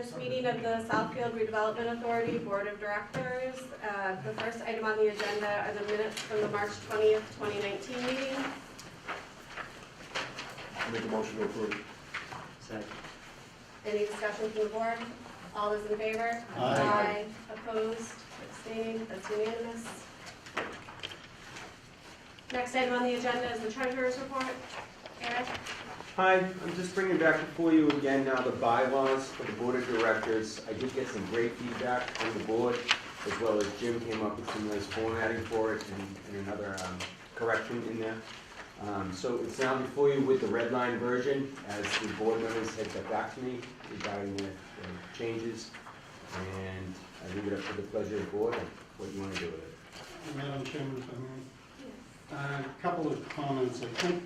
First meeting of the Southfield Redevelopment Authority Board of Directors. The first item on the agenda are the minutes from the March 20th, 2019 meeting. Make a motion to approve. Second. Any discussion from the board? All those in favor? Aye. Opposed? Abstaining? That's unanimous. Next item on the agenda is the treasurer's report. Eric? Hi, I'm just bringing back before you again now the bylaws for the board of directors. I did get some great feedback from the board, as well as Jim came up with some nice formatting for it and another correction in there. So it's now before you with the red line version, as the board members had got back to me regarding the changes. And I leave it up to the pleasure of the board and what you want to do with it. Madam Chairman, if I may. A couple of comments. I think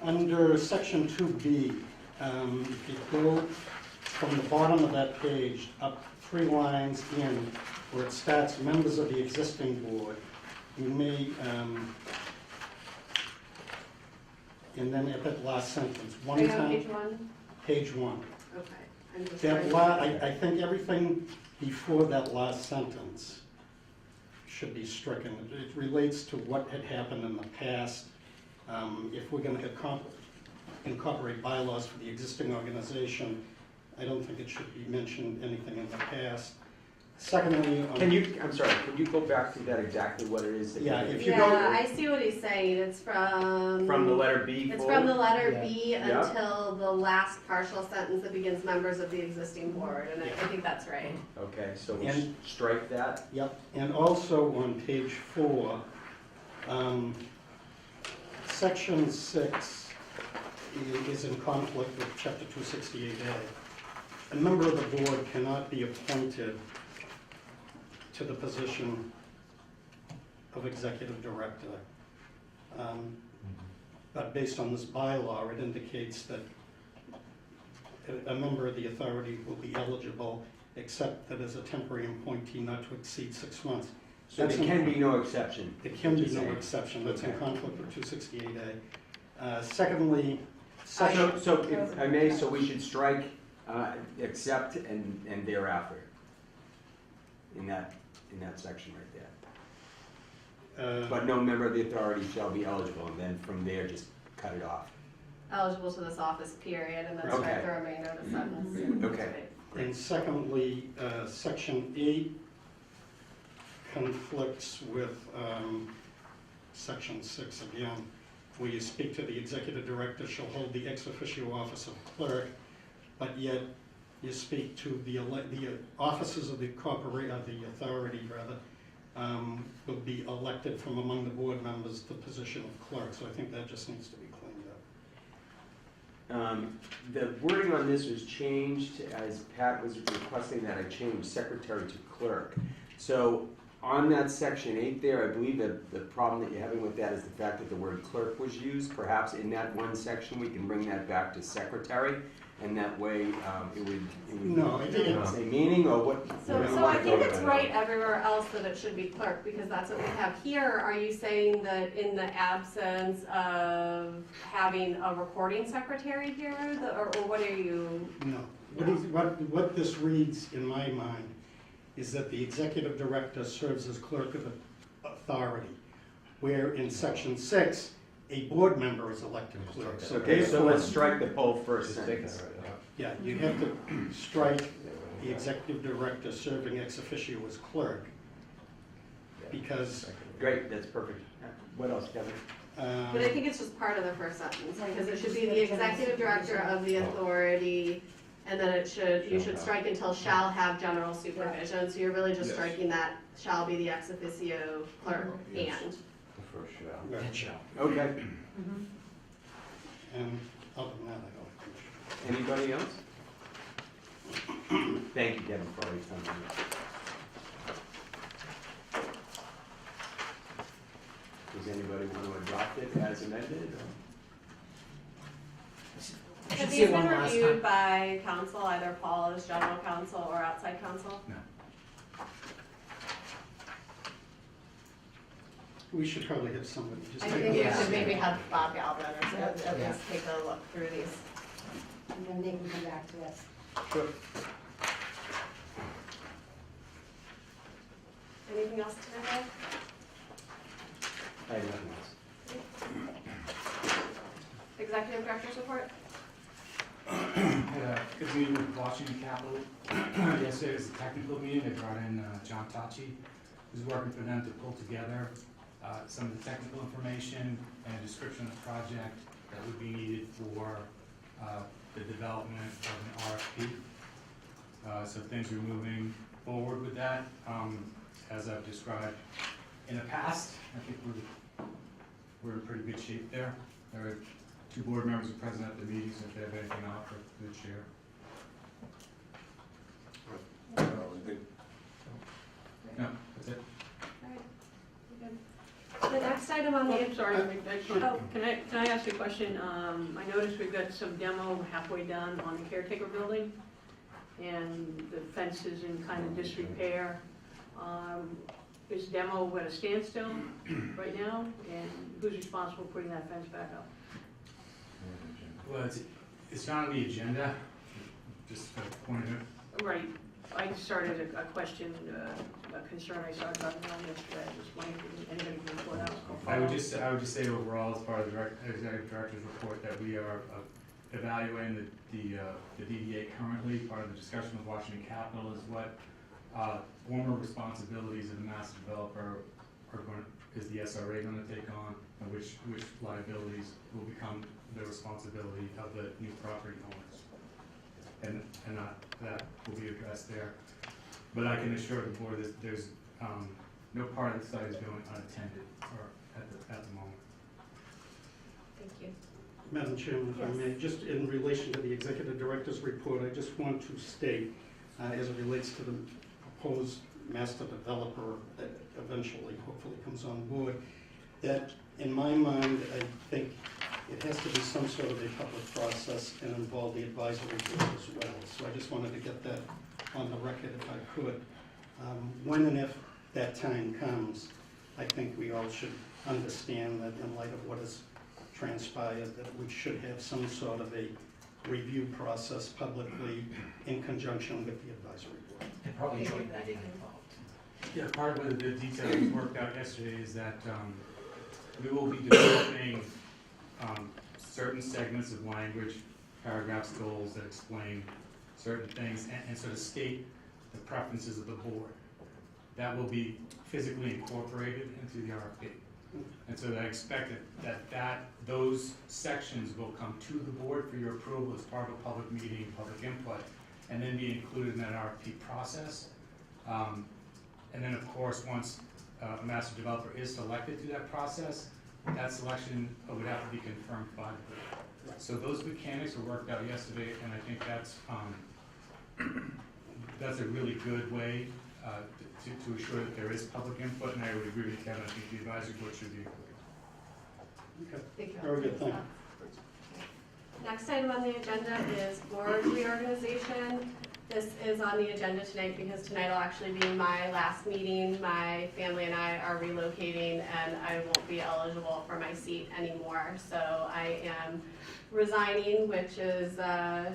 under section 2B, if you go from the bottom of that page up 3 lines in where it starts members of the existing board, you may, and then at that last sentence, Are you on page 1? page 1. Okay. I'm just That trying to- I think everything before that last sentence should be stricken. It relates to what had happened in the past. If we're going to incorporate bylaws for the existing organization, I don't think it should be mentioned anything in the past. Secondly, I'm sorry, can you go back to that exactly what it is? That Yeah, you- if you Yeah, go- I see what he's saying. It's from From the letter B It's forward? from the letter Yeah. B Yeah. until the last partial sentence that begins members of the existing board, and I think that's right. Okay, so we And- strike that? Yep, and also on page 4, section 6 is in conflict with chapter 268A. A member of the board cannot be appointed to the position of executive director. But based on this bylaw, it indicates that a member of the authority will be eligible, except that as a temporary appointee not to exceed 6 months. So there can be no exception? There can be Just no saying. exception, that's in Okay. conflict with 268A. Secondly, So if I may, so we should strike accept and thereafter in that section right there. But no member of the authority shall be eligible, and then from there, just cut it off. Eligible to this office, period, and then Okay. strike the remainder of the sentence. Okay. and secondly, section 8 conflicts with section 6 again, where you speak to the executive director shall hold the ex officio office of clerk, but yet you speak to the officers of the authority rather, will be elected from among the board members the position of clerk. So I think that just needs to be cleaned up. The wording on this was changed, as Pat was requesting that I change secretary to clerk. So on that section 8 there, I believe that the problem that you're having with that is the fact that the word clerk was used. Perhaps in that one section, we can bring that back to secretary, and that way it would No, I think it's- same meaning, or what? So I think it's right everywhere else that it should be clerk, because that's what we have here. Are you saying that in the absence of having a recording secretary here, or what are you? No. What this reads in my mind is that the executive director serves as clerk of the authority, where in section 6, a board member is elected clerk. Okay, so let's strike the whole first sentence. Yeah, you have to strike the executive director serving ex officio as clerk, because Great, that's perfect. What else, Kevin? But I think it's just part of the first sentence, because it should be the executive director of the authority, and then you should strike until shall have general supervision, so you're really just Yes. striking that shall be the ex officio clerk Yes. and. The first shall. right. Okay. And other than that, I don't think. Anybody else? Thank you, Kevin, for all your time. Does anybody want to adopt it as amended? I should Have see these it one been last reviewed time. by counsel, either Paul as general counsel or outside counsel? No. We should probably have somebody just. I take think a we Yeah. should maybe have Bob Galvin or so, at Yeah. least take a look through these. And then they can come back to us. Sure. Anything else today? I have nothing else. Executive Director's report? Had a good meeting with Washington Capital. Yesterday was a technical meeting. They brought in John Tachi, who's working for them to pull together some of the technical information and a description of the project that would be needed for the development of an RFP. So things are moving forward with that. As I've described in the past, I think we're in pretty good shape there. There are 2 board members are present at the meetings. If they have anything to offer, the chair. I think No, that's it. Alright, good. The next item on the. I'm sorry, Oh. can I ask you a question? I noticed we've got some demo halfway done on the caretaker building, and the fence is in kind of disrepair. Is demo at a standstill right now, and who's responsible for putting that fence back up? Well, it's not on the agenda. Just a point of it. Right, I started a question, a concern I saw about it on yesterday. I was wondering if anybody can report out. I would just say overall, as part of the executive director's report, that we are evaluating the DDA currently. Part of the discussion with Washington Capital is what former responsibilities of the master developer is the SRA going to take on, and which liabilities will become the responsibility of the new property owners. And that will be addressed there. But I can assure the board that there's no part of the site is going unattended or at the moment. Thank you. Madam Chairman, if I may, just in relation to the Executive Director's report, I just want to state, as it relates to the proposed master developer that eventually, hopefully, comes on board, that in my mind, I think it has to be some sort of a public process and involve the advisory board as well. So I just wanted to get that on the record if I could. When and if that time comes, I think we all should understand that in light of what has transpired, that we should have some sort of a review process publicly in conjunction with the advisory board. And probably joint meeting involved. Yeah, part of the detail that was worked out yesterday is that we will be developing certain segments of language, paragraphs, goals that explain certain things and sort of state the preferences of the board. That will be physically incorporated into the RFP. And so I expect that those sections will come to the board for your approval as part of a public meeting, public input, and then be included in that RFP process. And then, of course, once a master developer is selected through that process, that selection would have to be confirmed by the board. So those mechanics were worked out yesterday, and I think that's a really good way to assure that there is public input, and I would agree with Kevin. I think the advisory board should be included. Okay. Thank you. Very good, thank you. Next item on the agenda is board reorganization. This is on the agenda tonight because tonight will actually be my last meeting. My family and I are relocating and I won't be eligible for my seat anymore. So I am resigning, which is a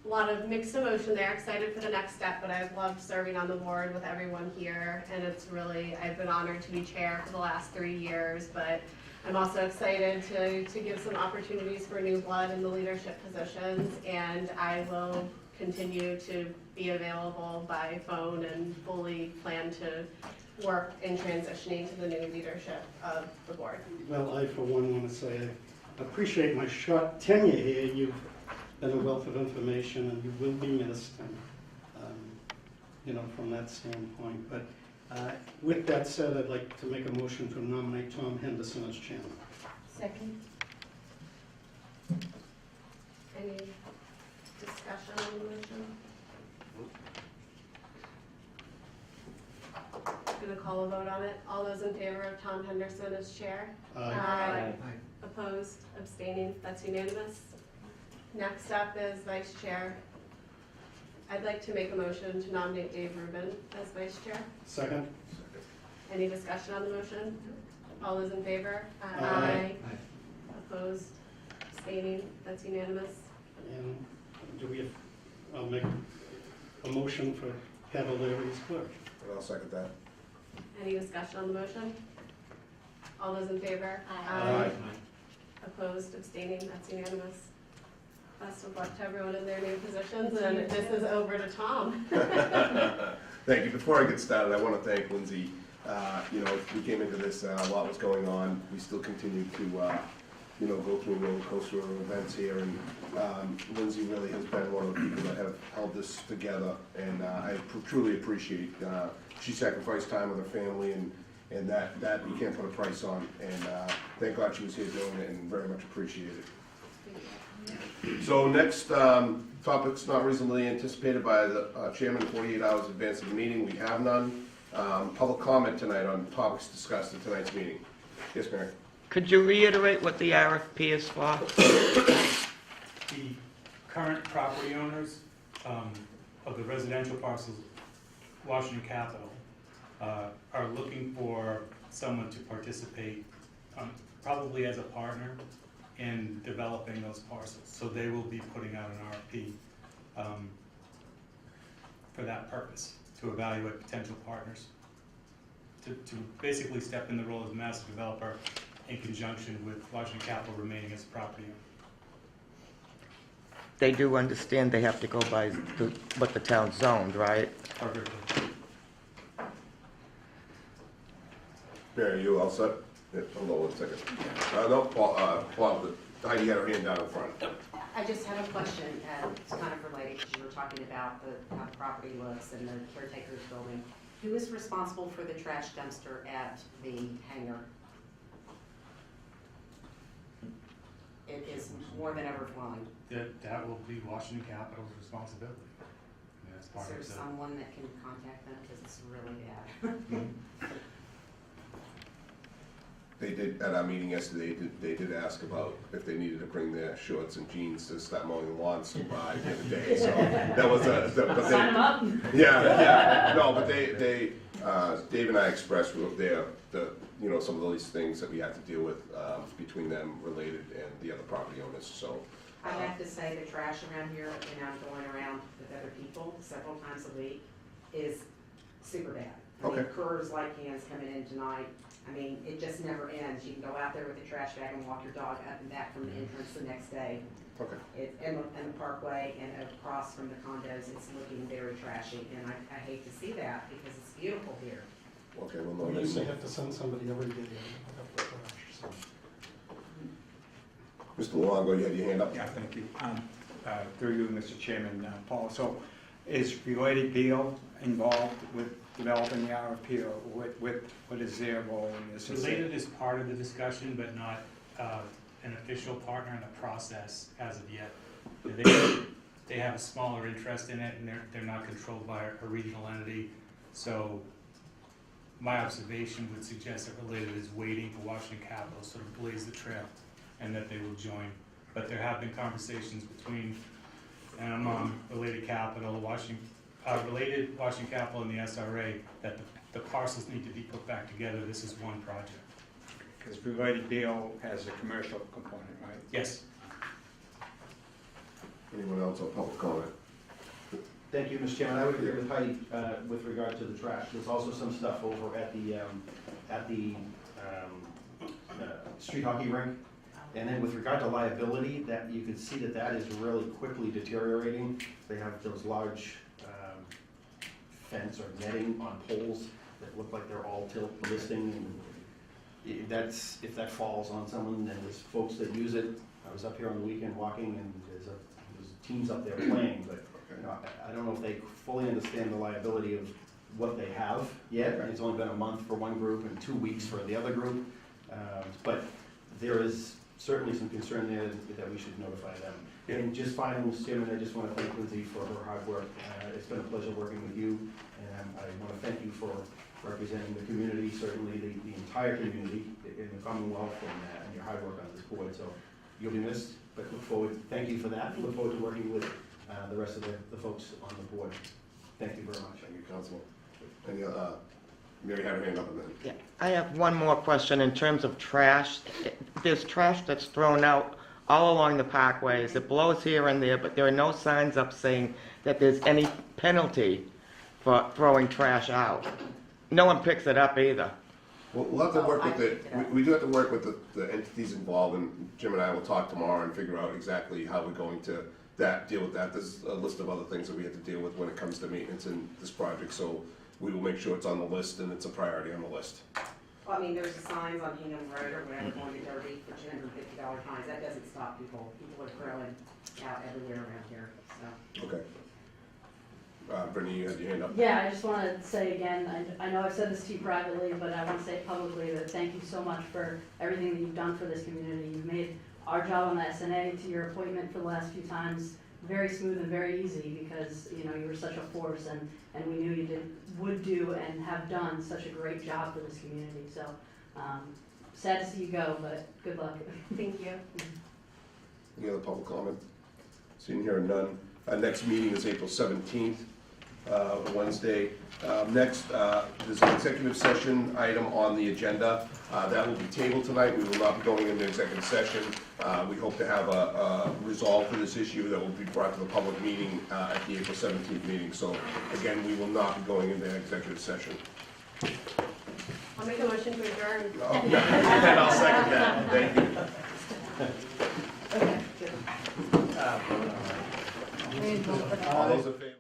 lot of mixed emotion there. Excited for the next step, but I've loved serving on the board with everyone here. And it's really, I've been honored to be chair for the last 3 years, but I'm also excited to give some opportunities for new blood in the leadership positions, and I will continue to be available by phone and fully plan to work in transitioning to the new leadership of the board. Well, I, for one, want to say I appreciate my short tenure here. You've been a wealth of information, and you will be missed, and, from that standpoint. But with that said, I'd like to make a motion to nominate Tom Henderson as chairman. Second. Any discussion on the motion? Gonna call a vote on it. All those in favor of Tom Henderson as chair? Aye. Opposed, abstaining, that's unanimous. Next up is vice chair. I'd like to make a motion to nominate Dave Rubin as vice chair. Second? Any discussion on the motion? All those in favor? Aye. Opposed, abstaining, that's unanimous. And do we have I'll make a motion for Cavallari as clerk. And I'll second that. Any discussion on the motion? All those in favor? Aye. Opposed, abstaining, that's unanimous. Best of luck to everyone in their new positions, and this is over to Tom. Thank you. Before I get started, I want to thank Lindsay. You know, we came into this, a lot was going on. We still continue to, you know, go through a roller coaster of events here, and Lindsay really has been one of the people that have held this together, and I truly appreciate. She sacrificed time with her family, and that you can't put a price on. And thank God she was here doing it, and very much appreciate it. So next topic's not reasonably anticipated by the chairman 48 hours in advance of the meeting. We have none. Public comment tonight on topics discussed at tonight's meeting. Yes, Mary? Could you reiterate what the RFP is for? The current property owners of the residential parcels, Washington Capital, are looking for someone to participate, probably as a partner, in developing those parcels. So they will be putting out an RFP for that purpose, to evaluate potential partners, to basically step in the role as master developer in conjunction with Washington Capital remaining as a property owner. They do understand they have to go by what the town zoned, right? Perfectly. Mary, you all set? Yeah, hold on 1 second. No, Paul, Heidi had her hand down in front. I just had a question, it's kind of related, because you were talking about how the property looks and the caretaker's building. Who is responsible for the trash dumpster at the hangar? It is more than overflowing. That will be Washington Capital's responsibility. And that's Is part there of the. someone that can contact them, because it's really bad? They did, at our meeting yesterday, they did ask about if they needed to bring their shorts and jeans to start mowing the lawns to buy the other day, so that was but they, Sign them up. yeah, no, but they, Dave and I expressed you know, some of these things that we had to deal with, between them related and the other property owners, so. I have to say, the trash around here, and I'm going around with other people several times a week, is super bad. I mean, Okay. Curves like cans coming in tonight. I mean, it just never ends. You can go out there with a trash bag and walk your dog up and back from the entrance the next day. Okay. And the parkway and across from the condos, it's looking very trashy, and I hate to see that because it's beautiful here. Okay, well, We no, usually have to send somebody every day. So, Mr. Luongo, you had your hand up? Yeah, thank you. Through you, Mr. Chairman, Paul. So is Related Deal involved with developing the RFP, or what is their role in this? Related is part of the discussion, but not an official partner in the process as of yet. They have a smaller interest in it, and they're not controlled by a regional entity. So my observation would suggest that Related is waiting for Washington Capital to sort of blaze the trail, and that they will join. But there have been conversations between Related Capital, Washington Capital, and the SRA that the parcels need to be put back together. This is one project. Because Related Deal has a commercial component, right? Yes. Anyone else on public comment? Thank you, Mr. Chairman. I would agree with Heidi with regard to the trash. There's also some stuff over at the street hockey rink. And then with regard to liability, that you can see that is really quickly deteriorating. They have those large fence or netting on poles that look like they're all tilt listing. And if that falls on someone, then there's folks that use it. I was up here on the weekend walking, and there's teams up there playing, but you know, I don't know if they fully understand the liability of what they have yet. It's only been a month for one group and 2 weeks for the other group, but there is certainly some concern there that we should notify them. And just finally, Mr. Chairman, I just want to thank Lindsay for her hard work. It's been a pleasure working with you, and I want to thank you for representing the community, certainly the entire community in the Commonwealth, and your hard work on this board. So you'll be missed, but look forward, thank you for that. Look forward to working with the rest of the folks on the board. Thank you very much. Thank you, Councilman. Any, Mary had her hand up and then. Yeah, I have one more question in terms of trash. There's trash that's thrown out all along the parkways. It blows here and there, but there are no signs up saying that there's any penalty for throwing trash out. No one picks it up either. We'll have to work Oh, with I picked it up. we do have to work with the entities involved, and Jim and I will talk tomorrow and figure out exactly how we're going to deal with that. There's a list of other things that we have to deal with when it comes to maintenance in this project, so we will make sure it's on the list and it's a priority on the list. Well, I mean, there's the signs on Hingham Road or whatever, going to Derby for $250 fines. That doesn't stop people. People are throwing out everywhere around here, so. Okay. Brittany, you had your hand up. Yeah, I just want to say again, I know I've said this to you privately, but I want to say it publicly, that thank you so much for everything that you've done for this community. You've made our job on the SNA to your appointment for the last few times very smooth and very easy, because, you know, you were such a force, and we knew you would do and have done such a great job for this community. So, sad to see you go, but good luck. Thank you. Any other public comment? Seeing here none. Next meeting is April 17th. Wednesday. Next, there's an executive session item on the agenda. That will be tabled tonight. We will not be going into executive session. We hope to have a resolve for this issue that will be brought to the public meeting at the April 17th meeting. So again, we will not be going into executive session. I'll make a motion to adjourn. And I'll second that. Thank you. All those in favor?